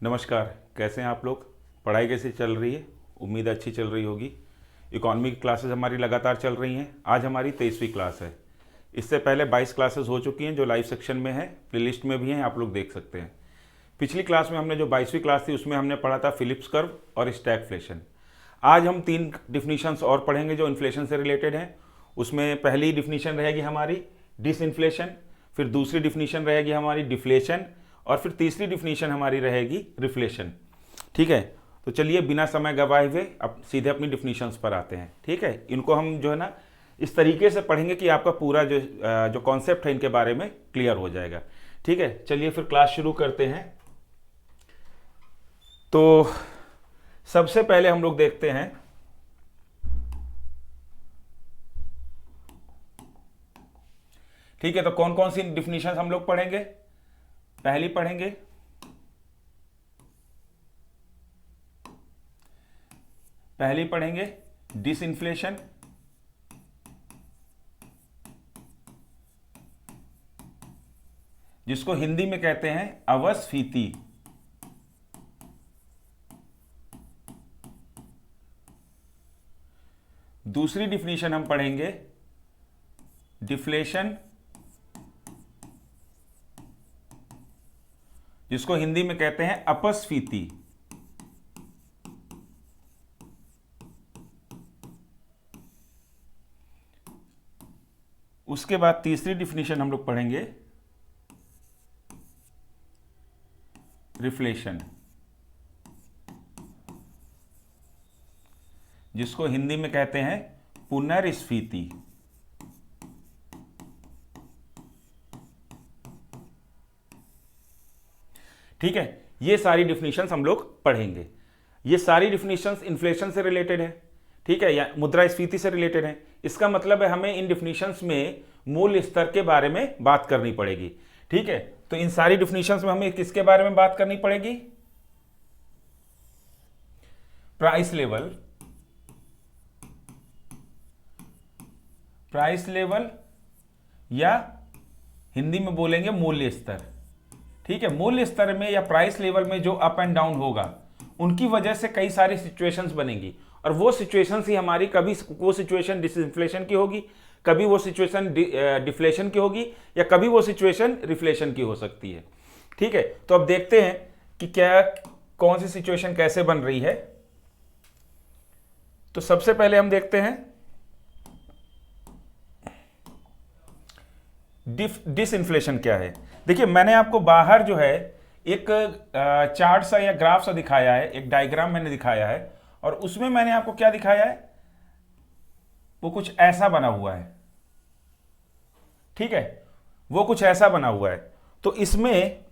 नमस्कार। कैसे हैं आप लोग? पढ़ाई कैसी चल रही है? उम्मीद अच्छी चल रही होगी। इकॉनमी की क्लासेस हमारी लगातार चल रही हैं। आज हमारी 23वीं क्लास है। इससे पहले 22 क्लासेस हो चुकी हैं जो लाइव सेक्शन में है, प्लेलिस्ट में भी हैं, आप लोग देख सकते हैं। पिछली क्लास में हमने जो 22वीं क्लास थी उसमें हमने पढ़ा था फिलिप्स कर्व और स्टैगफ्लेशन। आज हम 3 डिफिनीशंस और पढ़ेंगे जो इन्फ्लेशन से रिलेटेड हैं। उसमें पहली डिफिनीशन रहेगी हमारी डिसइन्फ्लेशन, फिर दूसरी डिफिनीशन रहेगी हमारी डिफ्लेशन, और फिर तीसरी डिफिनीशन हमारी रहेगी रिफ्लेशन। ठीक है, तो चलिए बिना समय गवाए हुए अब सीधे अपनी डिफिनीशंस पर आते हैं। ठीक है, इनको हम जो है ना इस तरीके से पढ़ेंगे कि आपका पूरा जो कॉन्सेप्ट है इनके बारे में क्लियर हो जाएगा। ठीक है, चलिए फिर क्लास शुरू करते हैं। तो सबसे पहले हम लोग देखते हैं ठीक है, तो कौन कौन सी डिफिनीशंस हम लोग पढ़ेंगे। पहली पढ़ेंगे डिसइन्फ्लेशन, जिसको हिंदी में कहते हैं अवस्फीति। दूसरी डिफिनीशन हम पढ़ेंगे डिफ्लेशन, जिसको हिंदी में कहते हैं अपस्फीति। उसके बाद तीसरी डिफिनीशन हम लोग पढ़ेंगे रिफ्लेशन, जिसको हिंदी में कहते हैं पुनर्स्फीति। ठीक है, ये सारी डिफिनीशंस हम लोग पढ़ेंगे। ये सारी डिफिनीशंस इन्फ्लेशन से रिलेटेड है, ठीक है, या मुद्रास्फीति से रिलेटेड है। इसका मतलब है हमें इन डिफिनीशंस में मूल स्तर के बारे में बात करनी पड़ेगी। ठीक है, तो इन सारी डिफिनीशंस में हमें किसके बारे में बात करनी पड़ेगी? प्राइस लेवल या हिंदी में बोलेंगे मूल्य स्तर। ठीक है, मूल्य स्तर में या प्राइस लेवल में जो अप एंड डाउन होगा उनकी वजह से कई सारी सिचुएशंस बनेंगी, और वो सिचुएशंस ही हमारी कभी वो सिचुएशन डिसइन्फ्लेशन की होगी, कभी वो सिचुएशन डिफ्लेशन की होगी, या कभी वो सिचुएशन रिफ्लेशन की हो सकती है। ठीक है, तो अब देखते हैं कि क्या कौन सी सिचुएशन कैसे बन रही है। तो सबसे पहले हम देखते हैं डिसइन्फ्लेशन क्या है। देखिए, मैंने आपको बाहर जो है एक चार्ट सा या ग्राफ सा दिखाया है, एक डायग्राम मैंने दिखाया है, और उसमें मैंने आपको क्या दिखाया है, वो कुछ ऐसा बना हुआ है। ठीक है, वो कुछ ऐसा बना हुआ है। तो इसमें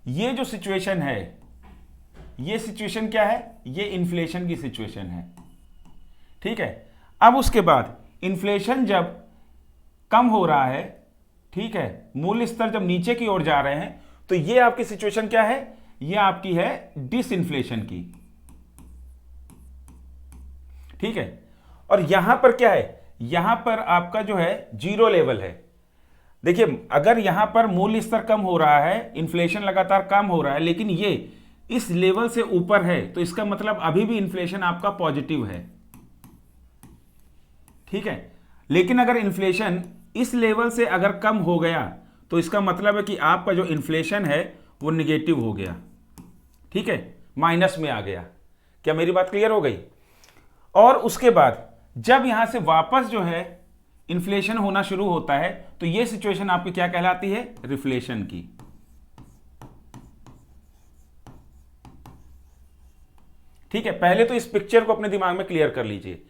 ये जो सिचुएशन है, ये सिचुएशन क्या है? ये इन्फ्लेशन की सिचुएशन है। ठीक है, अब उसके बाद इन्फ्लेशन जब कम हो रहा है, ठीक है, मूल्य स्तर जब नीचे की ओर जा रहे हैं, तो ये आपकी सिचुएशन क्या है? ये आपकी है डिसइन्फ्लेशन की। ठीक है, और यहां पर क्या है? यहां पर आपका जो है जीरो लेवल है। देखिए, अगर यहां पर मूल्य स्तर कम हो रहा है, इन्फ्लेशन लगातार कम हो रहा है, लेकिन ये इस लेवल से ऊपर है, तो इसका मतलब अभी भी इन्फ्लेशन आपका पॉजिटिव है। ठीक है, लेकिन अगर इन्फ्लेशन इस लेवल से अगर कम हो गया, तो इसका मतलब है कि आपका जो इन्फ्लेशन है वो निगेटिव हो गया। ठीक है, माइनस में आ गया। क्या मेरी बात क्लियर हो गई? और उसके बाद जब यहां से वापस जो है इन्फ्लेशन होना शुरू होता है, तो यह सिचुएशन आपकी क्या कहलाती है? रिफ्लेशन की। ठीक है, पहले तो इस पिक्चर को अपने दिमाग में क्लियर कर लीजिए।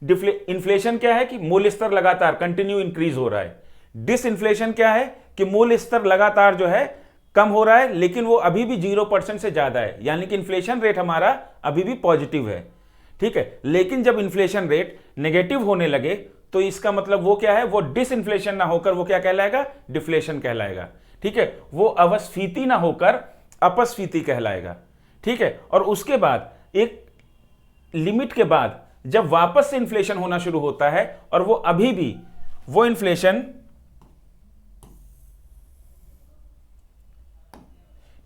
इन्फ्लेशन क्या है? कि मूल्य स्तर लगातार कंटिन्यू इंक्रीज हो रहा है। डिसइन्फ्लेशन क्या है? कि मूल्य स्तर लगातार जो है कम हो रहा है, लेकिन वो अभी भी 0% से ज्यादा है, यानी कि इन्फ्लेशन रेट हमारा अभी भी पॉजिटिव है। ठीक है, लेकिन जब इन्फ्लेशन रेट नेगेटिव होने लगे, तो इसका मतलब वो क्या है? वो डिसइन्फ्लेशन ना होकर वो क्या कहलाएगा? डिफ्लेशन कहलाएगा। ठीक है, वो अवस्फीति ना होकर अपस्फीति कहलाएगा। ठीक है, और उसके बाद एक लिमिट के बाद जब वापस से इन्फ्लेशन होना शुरू होता है, और वो अभी भी वो इन्फ्लेशन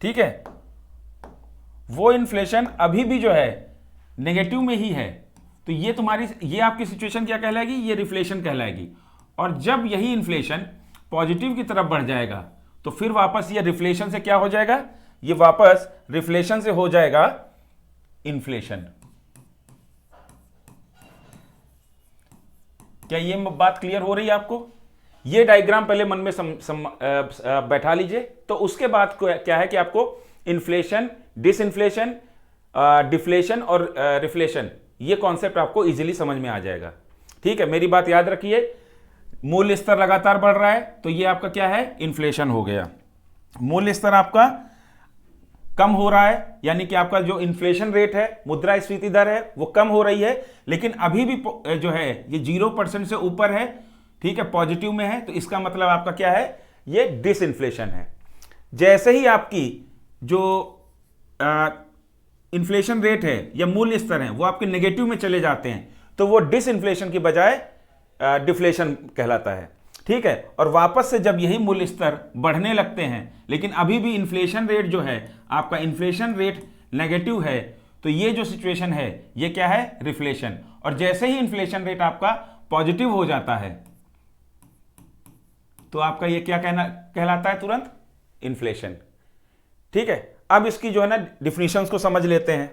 ठीक है, वो इन्फ्लेशन अभी भी जो है नेगेटिव में ही है, तो ये तुम्हारी, ये आपकी सिचुएशन क्या कहलाएगी, ये रिफ्लेशन कहलाएगी। और जब यही इन्फ्लेशन पॉजिटिव की तरफ बढ़ जाएगा तो फिर वापस ये रिफ्लेशन से क्या हो जाएगा, ये वापस रिफ्लेशन से हो जाएगा इन्फ्लेशन। क्या ये बात क्लियर हो रही है आपको? ये डायग्राम पहले मन में बैठा लीजिए, तो उसके बाद क्या है कि आपको इन्फ्लेशन, डिसइन्फ्लेशन, डिफ्लेशन और रिफ्लेशन, ये कॉन्सेप्ट आपको इजीली समझ में आ जाएगा। ठीक है, मेरी बात याद रखिए, मूल्य स्तर लगातार बढ़ रहा है तो ये आपका क्या है, इन्फ्लेशन हो गया। मूल्य स्तर आपका कम हो रहा है, यानी कि आपका जो इन्फ्लेशन रेट है, मुद्रास्फीति दर है, वो कम हो रही है, लेकिन अभी भी जो है ये 0% से ऊपर है, ठीक है, पॉजिटिव में है, तो इसका मतलब आपका क्या है, ये डिसइन्फ्लेशन है। जैसे ही आपकी जो इन्फ्लेशन रेट है या मूल्य स्तर है वो आपके नेगेटिव में चले जाते हैं, तो वो डिसइन्फ्लेशन की बजाय डिफ्लेशन कहलाता है। ठीक है, और वापस से जब यही मूल्य स्तर बढ़ने लगते हैं, लेकिन अभी भी इन्फ्लेशन रेट जो है आपका, इन्फ्लेशन रेट नेगेटिव है, तो ये जो सिचुएशन है ये क्या है, रिफ्लेशन। और जैसे ही इन्फ्लेशन रेट आपका पॉजिटिव हो जाता है तो आपका ये क्या कहलाता है, तुरंत इन्फ्लेशन। ठीक है, अब इसकी जो है ना डिफिनीशंस को समझ लेते हैं।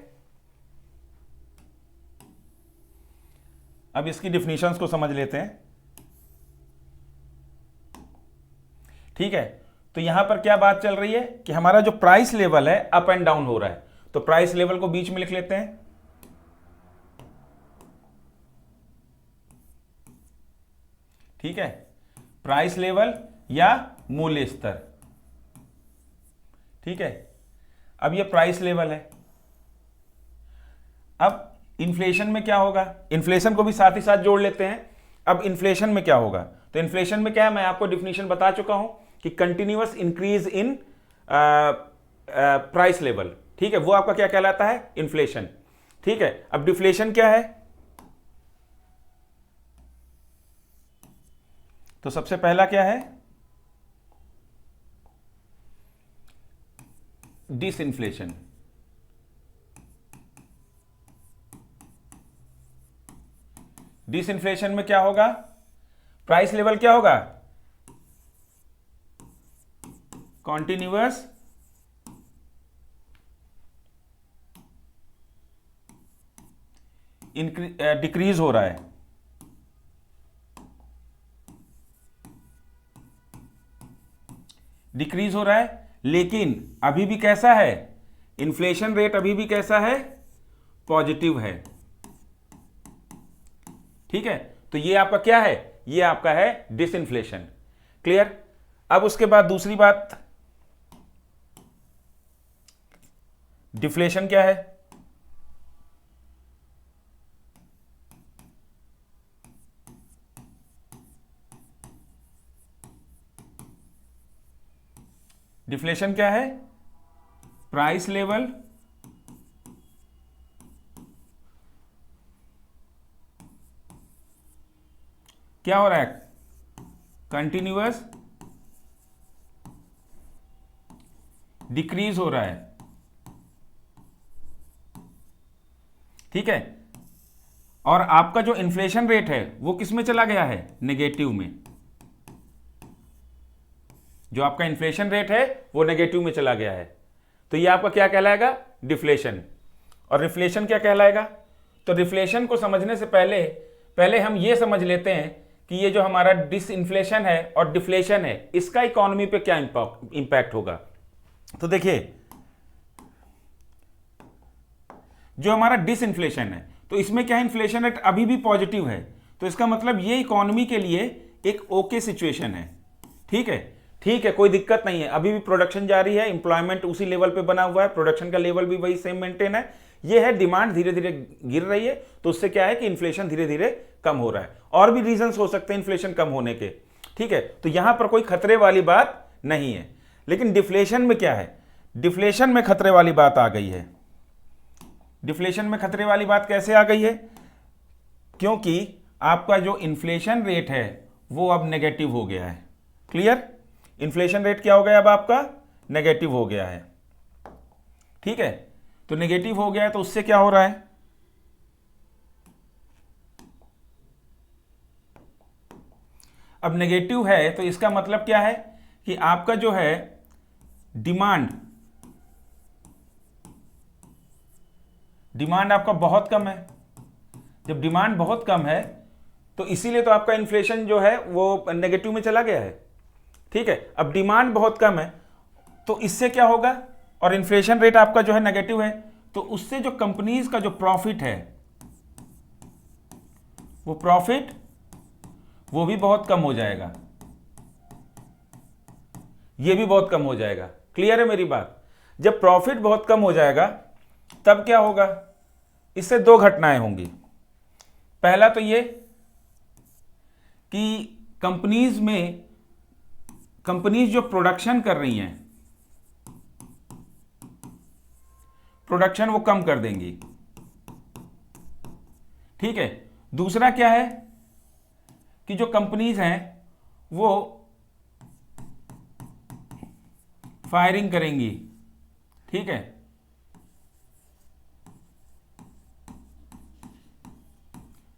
अब इसकी डिफिनीशंस को समझ लेते हैं। ठीक है, तो यहां पर क्या बात चल रही है कि हमारा जो प्राइस लेवल है अप एंड डाउन हो रहा है, तो प्राइस लेवल को बीच में लिख लेते हैं। ठीक है, प्राइस लेवल या मूल्य स्तर। ठीक है, अब ये प्राइस लेवल है। अब इन्फ्लेशन में क्या होगा, इन्फ्लेशन को भी साथ ही साथ जोड़ लेते हैं। अब इन्फ्लेशन में क्या होगा, तो इन्फ्लेशन में क्या है, मैं आपको डिफिनीशन बता चुका हूं कि continuous increase in price level. ठीक है, वो आपका क्या कहलाता है, इन्फ्लेशन। ठीक है, अब डिफ्लेशन क्या है, तो सबसे पहला क्या है, डिसइन्फ्लेशन। डिसइन्फ्लेशन में क्या होगा, प्राइस लेवल क्या होगा, कॉन्टिन्यूअस डिक्रीज हो रहा है। डिक्रीज हो रहा है, लेकिन अभी भी कैसा है, इन्फ्लेशन रेट अभी भी कैसा है, पॉजिटिव है। ठीक है, तो ये आपका क्या है, ये आपका है डिसइन्फ्लेशन। क्लियर? अब उसके बाद दूसरी बात, डिफ्लेशन क्या है, डिफ्लेशन क्या है, प्राइस लेवल क्या हो रहा है, कंटिन्यूअस डिक्रीज हो रहा है। ठीक है, और आपका जो इन्फ्लेशन रेट है वो किस में चला गया है, नेगेटिव में। जो आपका इन्फ्लेशन रेट है वो नेगेटिव में चला गया है, तो ये आपका क्या कहलाएगा, डिफ्लेशन। और रिफ्लेशन क्या कहलाएगा, तो रिफ्लेशन को समझने से पहले हम ये समझ लेते हैं कि ये जो हमारा डिसइन्फ्लेशन है और डिफ्लेशन है, इसका इकोनॉमी पे क्या इंपैक्ट होगा। तो देखिए, जो हमारा डिसइन्फ्लेशन है, तो इसमें क्या है, इन्फ्लेशन रेट अभी भी पॉजिटिव है, तो इसका मतलब ये इकोनॉमी के लिए एक ओके सिचुएशन है। ठीक है, ठीक है, कोई दिक्कत नहीं है, अभी भी प्रोडक्शन जारी है, एम्प्लॉयमेंट उसी लेवल पे बना हुआ है, प्रोडक्शन का लेवल भी वही सेम मेंटेन है। ये है, डिमांड धीरे धीरे गिर रही है, तो उससे क्या है कि इन्फ्लेशन धीरे धीरे कम हो रहा है। और भी रीजंस हो सकते हैं इन्फ्लेशन कम होने के। ठीक है, तो यहां पर कोई खतरे वाली बात नहीं है। लेकिन डिफ्लेशन में क्या है, डिफ्लेशन में खतरे वाली बात आ गई है। डिफ्लेशन में खतरे वाली बात कैसे आ गई है, क्योंकि आपका जो इन्फ्लेशन रेट है वो अब नेगेटिव हो गया है। क्लियर? इन्फ्लेशन रेट क्या हो गया, अब आपका नेगेटिव हो गया है। ठीक है, तो नेगेटिव हो गया है, तो उससे क्या हो रहा है, अब नेगेटिव है तो इसका मतलब क्या है कि आपका जो है डिमांड आपका बहुत कम है। जब डिमांड बहुत कम है तो इसीलिए तो आपका इन्फ्लेशन जो है वो नेगेटिव में चला गया है। ठीक है, अब डिमांड बहुत कम है तो इससे क्या होगा, और इन्फ्लेशन रेट आपका जो है नेगेटिव है, तो उससे जो कंपनीज का जो प्रॉफिट है वो भी बहुत कम हो जाएगा, ये भी बहुत कम हो जाएगा। क्लियर है मेरी बात? जब प्रॉफिट बहुत कम हो जाएगा तब क्या होगा, इससे दो घटनाएं होंगी। पहला तो ये कि कंपनीज जो प्रोडक्शन कर रही हैं, प्रोडक्शन वो कम कर देंगी। ठीक है, दूसरा क्या है कि जो कंपनीज हैं वो फायरिंग करेंगी। ठीक है,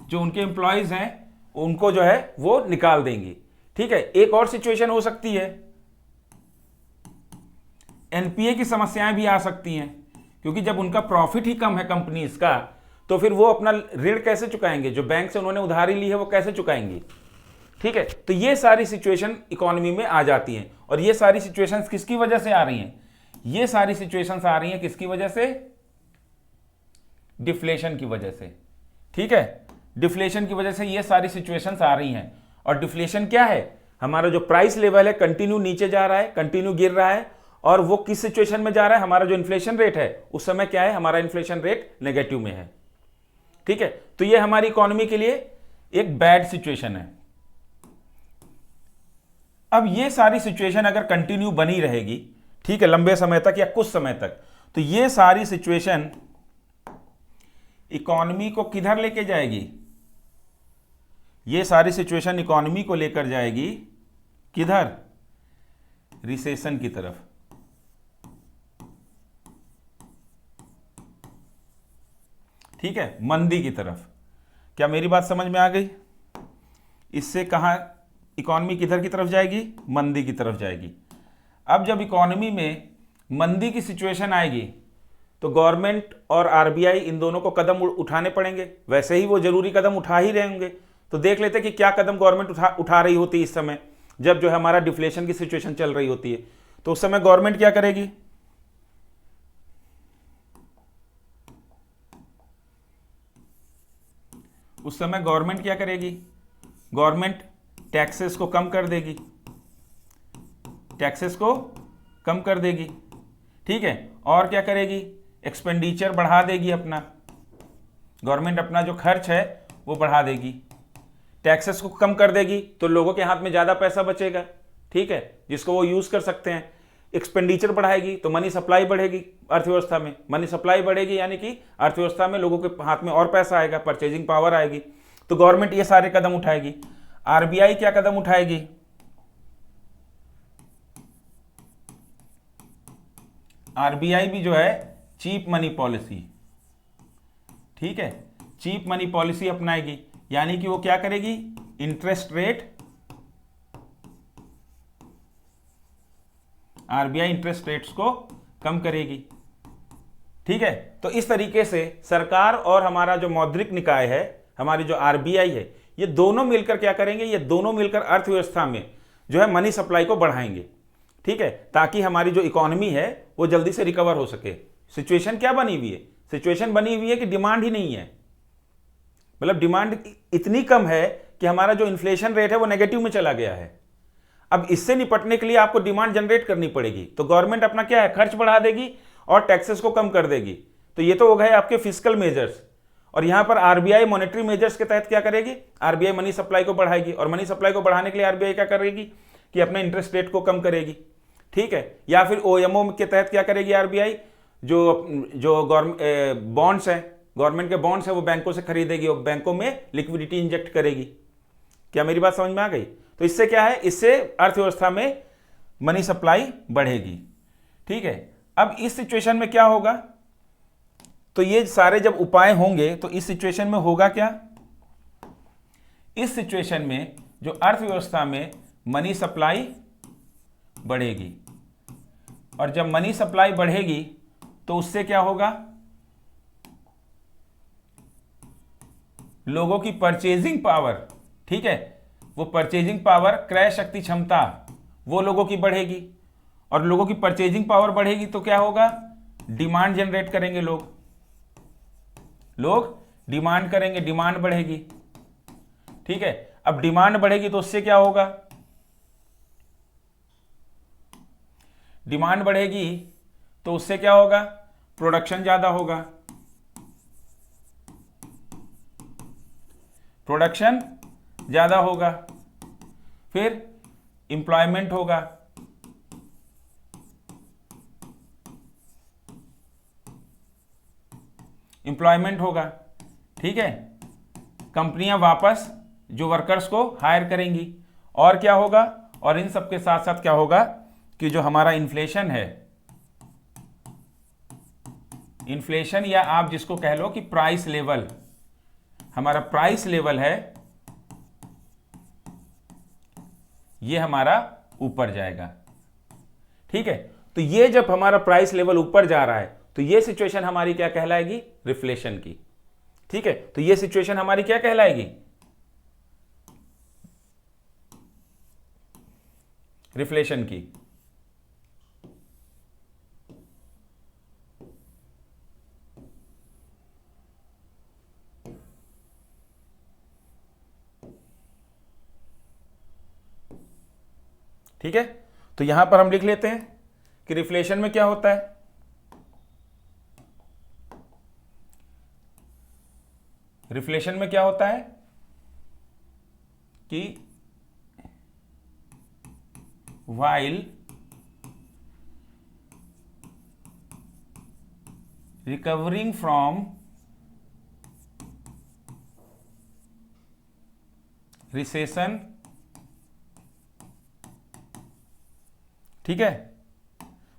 जो उनके एम्प्लॉयज हैं उनको जो है वो निकाल देंगी। ठीक है, एक और सिचुएशन हो सकती है, एनपीए की समस्याएं भी आ सकती हैं, क्योंकि जब उनका प्रॉफिट ही कम है कंपनीज का, तो फिर वो अपना ऋण कैसे चुकाएंगे, जो बैंक से उन्होंने उधारी ली है वो कैसे चुकाएंगे। ठीक है, तो ये सारी सिचुएशन इकोनॉमी में आ जाती हैं, और ये सारी सिचुएशंस किसकी वजह से आ रही हैं, ये सारी सिचुएशंस आ रही हैं किसकी वजह से, डिफ्लेशन की वजह से। ठीक है, डिफ्लेशन की वजह से ये सारी सिचुएशंस आ रही हैं। और डिफ्लेशन क्या है, हमारा जो प्राइस लेवल है कंटिन्यू नीचे जा रहा है, कंटिन्यू गिर रहा है, और वो किस सिचुएशन में जा रहा है, हमारा जो इन्फ्लेशन रेट है उस समय क्या है, हमारा इन्फ्लेशन रेट नेगेटिव में है। ठीक है, तो ये हमारी इकोनॉमी के लिए एक बैड सिचुएशन है। अब ये सारी सिचुएशन अगर कंटिन्यू बनी रहेगी, ठीक है, लंबे समय तक या कुछ समय तक, तो ये सारी सिचुएशन इकोनॉमी को किधर लेके जाएगी, ये सारी सिचुएशन इकोनॉमी को लेकर जाएगी किधर, रिसेशन की तरफ। ठीक है, मंदी की तरफ। क्या मेरी बात समझ में आ गई? इससे कहां इकोनॉमी किधर की तरफ जाएगी, मंदी की तरफ जाएगी। अब जब इकोनॉमी में मंदी की सिचुएशन आएगी तो गवर्नमेंट और आरबीआई इन दोनों को कदम उठाने पड़ेंगे। वैसे ही वो जरूरी कदम उठा ही रहे होंगे, तो देख लेते कि क्या कदम गवर्नमेंट उठा रही होती है इस समय, जब जो है हमारा डिफ्लेशन की सिचुएशन चल रही होती है। तो उस समय गवर्नमेंट क्या करेगी, उस समय गवर्नमेंट क्या करेगी, गवर्नमेंट टैक्सेस को कम कर देगी, टैक्सेस को कम कर देगी। ठीक है, और क्या करेगी, एक्सपेंडिचर बढ़ा देगी अपना, गवर्नमेंट अपना जो खर्च है वो बढ़ा देगी। टैक्सेस को कम कर देगी तो लोगों के हाथ में ज़्यादा पैसा बचेगा, ठीक है, जिसको वो यूज़ कर सकते हैं। एक्सपेंडिचर बढ़ाएगी तो मनी सप्लाई बढ़ेगी अर्थव्यवस्था में, मनी सप्लाई बढ़ेगी यानी कि अर्थव्यवस्था में लोगों के हाथ में और पैसा आएगा, परचेजिंग पावर आएगी। तो गवर्नमेंट ये सारे कदम उठाएगी। आरबीआई क्या कदम उठाएगी, आरबीआई भी जो है चीप मनी पॉलिसी, ठीक है, चीप मनी पॉलिसी अपनाएगी, यानी कि वो क्या करेगी, interest rate, RBI interest rates को कम करेगी। ठीक है, तो इस तरीके से सरकार और हमारा जो मौद्रिक निकाय है, हमारी जो आरबीआई है, ये दोनों मिलकर क्या करेंगे, ये दोनों मिलकर अर्थव्यवस्था में जो है मनी सप्लाई को बढ़ाएंगे। ठीक है, ताकि हमारी जो इकोनॉमी है वो जल्दी से रिकवर हो सके। सिचुएशन क्या बनी हुई है, सिचुएशन बनी हुई है कि डिमांड ही नहीं है, मतलब डिमांड इतनी कम है कि हमारा जो इन्फ्लेशन रेट है वो नेगेटिव में चला गया है। अब इससे निपटने के लिए आपको डिमांड जनरेट करनी पड़ेगी, तो गवर्नमेंट अपना क्या है, खर्च बढ़ा देगी और टैक्सेस को कम कर देगी। तो ये तो हो गए आपके फिस्कल मेजर्स। और यहां पर आरबीआई मॉनेटरी मेजर्स के तहत क्या करेगी, आरबीआई मनी सप्लाई को बढ़ाएगी, और मनी सप्लाई को बढ़ाने के लिए आरबीआई क्या करेगी कि अपने इंटरेस्ट रेट को कम करेगी। ठीक है, या फिर ओएमओ के तहत क्या करेगी आरबीआई, जो बॉन्ड्स हैं, गवर्नमेंट के बॉन्ड्स हैं, वो बैंकों से खरीदेगी और बैंकों में लिक्विडिटी इंजेक्ट करेगी। क्या मेरी बात समझ में आ गई? तो इससे क्या है, इससे अर्थव्यवस्था में मनी सप्लाई बढ़ेगी। ठीक है, अब इस सिचुएशन में क्या होगा, तो ये सारे जब उपाय होंगे तो इस सिचुएशन में होगा क्या, इस सिचुएशन में जो अर्थव्यवस्था में मनी सप्लाई बढ़ेगी, और जब मनी सप्लाई बढ़ेगी तो उससे क्या होगा, लोगों की परचेजिंग पावर, ठीक है, वो परचेजिंग पावर, क्रय शक्ति क्षमता, वो लोगों की बढ़ेगी, और लोगों की परचेजिंग पावर बढ़ेगी तो क्या होगा, डिमांड जनरेट करेंगे लोग डिमांड करेंगे, डिमांड बढ़ेगी, ठीक है। अब डिमांड बढ़ेगी तो उससे क्या होगा, डिमांड बढ़ेगी तो उससे क्या होगा, प्रोडक्शन ज्यादा होगा, प्रोडक्शन ज्यादा होगा, फिर एम्प्लॉयमेंट होगा, एम्प्लॉयमेंट होगा, ठीक है। कंपनियां वापस जो वर्कर्स को हायर करेंगी, और क्या होगा, और इन सब के साथ साथ क्या होगा कि जो हमारा इन्फ्लेशन है, इन्फ्लेशन या आप जिसको कह लो कि प्राइस लेवल, हमारा प्राइस लेवल है ये हमारा ऊपर जाएगा, ठीक है। तो ये जब हमारा प्राइस लेवल ऊपर जा रहा है तो ये सिचुएशन हमारी क्या कहलाएगी, रिफ्लेशन की, ठीक है। तो ये सिचुएशन हमारी क्या कहलाएगी, रिफ्लेशन की। ठीक है, तो यहां पर हम लिख लेते हैं कि रिफ्लेशन में क्या होता है, रिफ्लेशन में क्या होता है कि while recovering from recession, ठीक है,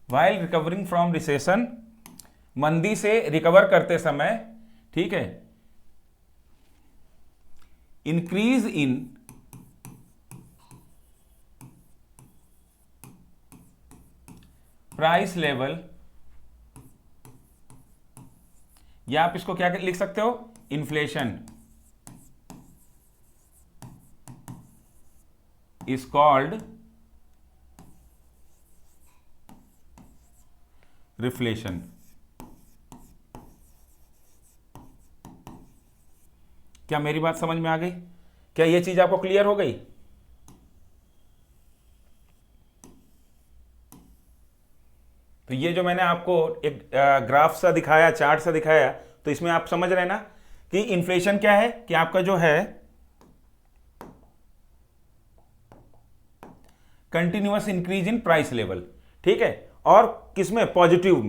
while recovering from recession, मंदी से रिकवर करते समय, ठीक है, इंक्रीज इन प्राइस लेवल, या आप इसको क्या लिख सकते हो, इन्फ्लेशन इज कॉल्ड रिफ्लेशन। क्या मेरी बात समझ में आ गई, क्या यह चीज आपको क्लियर हो गई। तो ये जो मैंने आपको एक ग्राफ सा दिखाया, चार्ट सा दिखाया, तो इसमें आप समझ रहे हैं ना कि इन्फ्लेशन क्या है, कि आपका जो है continuous increase in price level, ठीक है, और किसमें, पॉजिटिव,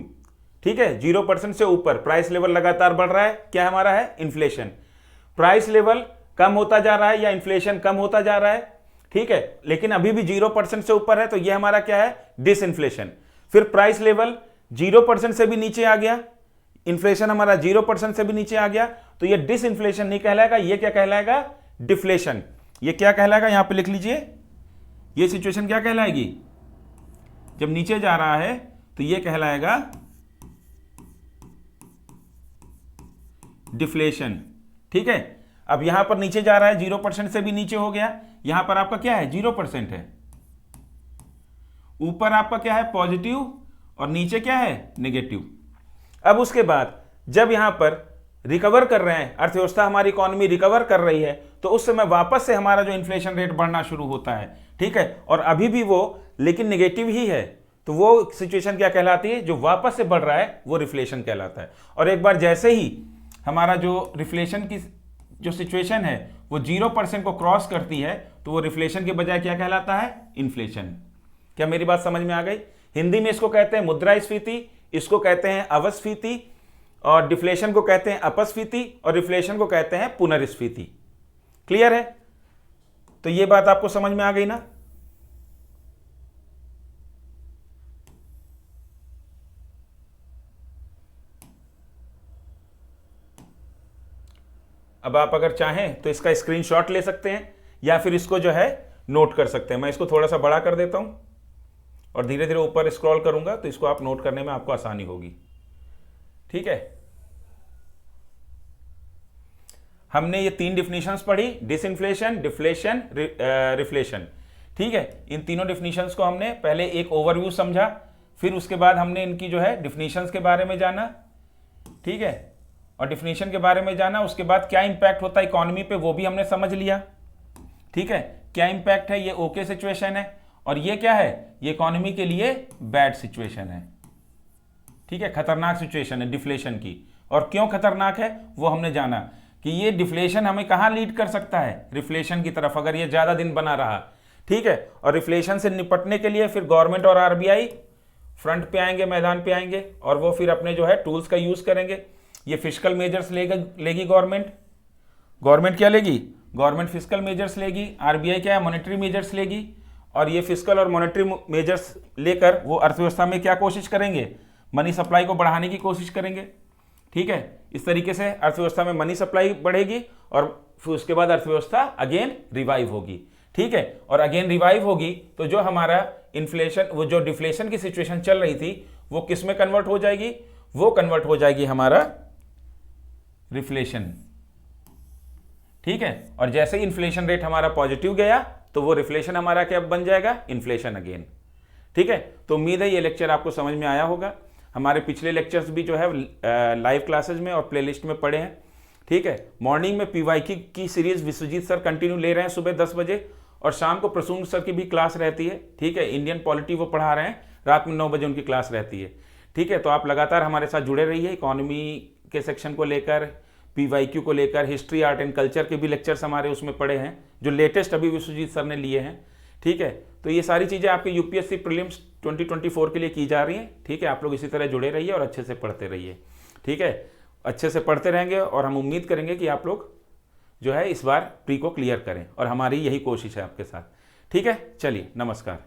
ठीक है, 0% से ऊपर प्राइस लेवल लगातार बढ़ रहा है, क्या हमारा है, इन्फ्लेशन। प्राइस लेवल कम होता जा रहा है या इन्फ्लेशन कम होता जा रहा है, ठीक है, लेकिन अभी भी 0% से ऊपर है, तो यह हमारा क्या है, डिसइन्फ्लेशन। फिर प्राइस लेवल 0% से भी नीचे आ गया, इन्फ्लेशन हमारा 0% से भी नीचे आ गया, तो यह डिसइन्फ्लेशन नहीं कहलाएगा, यह क्या कहलाएगा, डिफ्लेशन। यह क्या कहलाएगा, यहां पे लिख लीजिए, यह सिचुएशन क्या कहलाएगी, जब नीचे जा रहा है तो यह कहलाएगा डिफ्लेशन, ठीक है। अब यहां पर नीचे जा रहा है, 0% से भी नीचे हो गया, यहां पर आपका क्या है, 0% है, ऊपर आपका क्या है, पॉजिटिव, और नीचे क्या है, नेगेटिव। अब उसके बाद जब यहां पर रिकवर कर रहे हैं, अर्थव्यवस्था हमारी इकोनॉमी रिकवर कर रही है, तो उस समय वापस से हमारा जो इन्फ्लेशन रेट बढ़ना शुरू होता है, ठीक है, और अभी भी वो लेकिन नेगेटिव ही है, तो वो सिचुएशन क्या कहलाती है, जो वापस से बढ़ रहा है वो रिफ्लेशन कहलाता है। और एक बार जैसे ही हमारा जो रिफ्लेशन की जो सिचुएशन है वो 0% को क्रॉस करती है, तो वो रिफ्लेशन के बजाय क्या कहलाता है, इन्फ्लेशन। क्या मेरी बात समझ में आ गई। हिंदी में इसको कहते हैं मुद्रास्फीति, इसको कहते हैं अवस्फीति, और डिफ्लेशन को कहते हैं अपस्फीति, और रिफ्लेशन को कहते हैं पुनर्स्फीति। क्लियर है, तो ये बात आपको समझ में आ गई ना। अब आप अगर चाहें तो इसका स्क्रीनशॉट ले सकते हैं या फिर इसको जो है नोट कर सकते हैं। मैं इसको थोड़ा सा बड़ा कर देता हूं और धीरे धीरे ऊपर स्क्रॉल करूंगा तो इसको आप नोट करने में आपको आसानी होगी। ठीक है, हमने ये 3 डिफिनीशंस पढ़ी, डिसइंफ्लेशन, डिफ्लेशन, रिफ्लेशन। ठीक है, इन तीनों डिफिनीशंस को हमने पहले एक ओवरव्यू समझा, फिर उसके बाद हमने इनकी जो है डिफिनीशंस के बारे में जाना। ठीक है, और डिफिनीशन के बारे में जाना, उसके बाद क्या इंपैक्ट होता है इकोनॉमी पे वो भी हमने समझ लिया। ठीक है, क्या इंपैक्ट है, ये ओके सिचुएशन है, और ये क्या है, ये इकोनॉमी के लिए बैड सिचुएशन है। ठीक है, खतरनाक सिचुएशन है डिफ्लेशन की। और क्यों खतरनाक है वो हमने जाना कि ये डिफ्लेशन हमें कहां लीड कर सकता है, रिफ्लेशन की तरफ, अगर ये ज्यादा दिन बना रहा। ठीक है, और रिफ्लेशन से निपटने के लिए फिर गवर्नमेंट और आरबीआई फ्रंट पे आएंगे, मैदान पे आएंगे, और वो फिर अपने जो है टूल्स का यूज करेंगे। ये फिस्कल मेजर्स लेगी गवर्नमेंट क्या लेगी, गवर्नमेंट फिस्कल मेजर्स लेगी, आरबीआई क्या है, मॉनेटरी मेजर्स लेगी। और ये फिस्कल और मॉनेटरी मेजर्स लेकर वो अर्थव्यवस्था में क्या कोशिश करेंगे, मनी सप्लाई को बढ़ाने की कोशिश करेंगे। ठीक है, इस तरीके से अर्थव्यवस्था में मनी सप्लाई बढ़ेगी और फिर उसके बाद अर्थव्यवस्था अगेन रिवाइव होगी। ठीक है, और अगेन रिवाइव होगी तो जो हमारा इन्फ्लेशन, वो जो डिफ्लेशन की सिचुएशन चल रही थी वो किस में कन्वर्ट हो जाएगी, वो कन्वर्ट हो जाएगी हमारा रिफ्लेशन। ठीक है, और जैसे ही इन्फ्लेशन रेट हमारा पॉजिटिव गया तो वो रिफ्लेशन हमारा क्या बन जाएगा, इन्फ्लेशन अगेन। ठीक है, तो उम्मीद है ये लेक्चर आपको समझ में आया होगा। हमारे पिछले लेक्चर्स भी जो है लाइव क्लासेस में और प्लेलिस्ट में पढ़े हैं। ठीक है, मॉर्निंग में पीवाईक्यू की सीरीज विश्वजीत सर कंटिन्यू ले रहे हैं सुबह 10 बजे, और शाम को प्रसून सर की भी क्लास रहती है। ठीक है, इंडियन पॉलिटी वो पढ़ा रहे हैं, रात में 9 बजे उनकी क्लास रहती है। ठीक है, तो आप लगातार हमारे साथ जुड़े रहिए। इकोनॉमी के सेक्शन को लेकर, पीवाईक्यू को लेकर, हिस्ट्री, आर्ट एंड कल्चर के भी लेक्चर्स हमारे उसमें पढ़े हैं जो लेटेस्ट अभी विश्वजीत सर ने लिए हैं। ठीक है, तो ये सारी चीज़ें आपके यूपीएससी प्रीलिम्स 2024 के लिए की जा रही हैं। ठीक है, आप लोग इसी तरह जुड़े रहिए और अच्छे से पढ़ते रहिए। ठीक है, अच्छे से पढ़ते रहेंगे और हम उम्मीद करेंगे कि आप लोग जो है इस बार प्री को क्लियर करें, और हमारी यही कोशिश है आपके साथ। ठीक है, चलिए, नमस्कार।